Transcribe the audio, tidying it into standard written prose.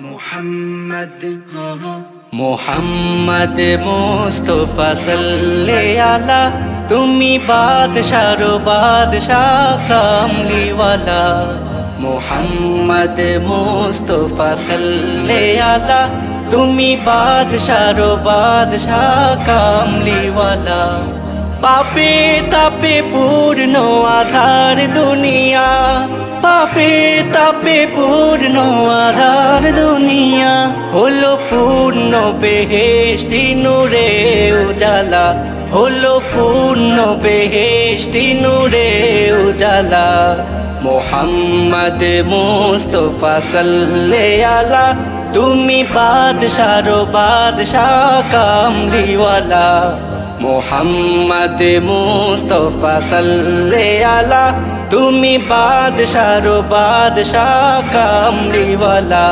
মুহাম্মদ মুহাম্মদ মুস্তাফা সাল্লে আলা, তুমি বাদশাহর বাদশাহ কামলিওয়ালা। মুহাম্মদ মুস্তাফা সাল্লে আলা, তুমি বাদশাহর বাদশাহ কামলিওয়ালা। পাপে তাপে পূর্ণ আধার দুনিয়া, পাপে তাপে পূর্ণ আধার দুনিয়া, হলো পূর্ণ বেহেশতি নূরে উজালা, হলো পূর্ণ বেহেশতি নূরে উজালা। মুহাম্মদ মুস্তাফা সাল্লে আলা, তুমি বাদশাহর বাদশাহ কামলিওয়ালা। মুহাম্মদ মুস্তাফা সাল্লে আলা, তুমি বাদশাহর বাদশাহ কামলিওয়ালা।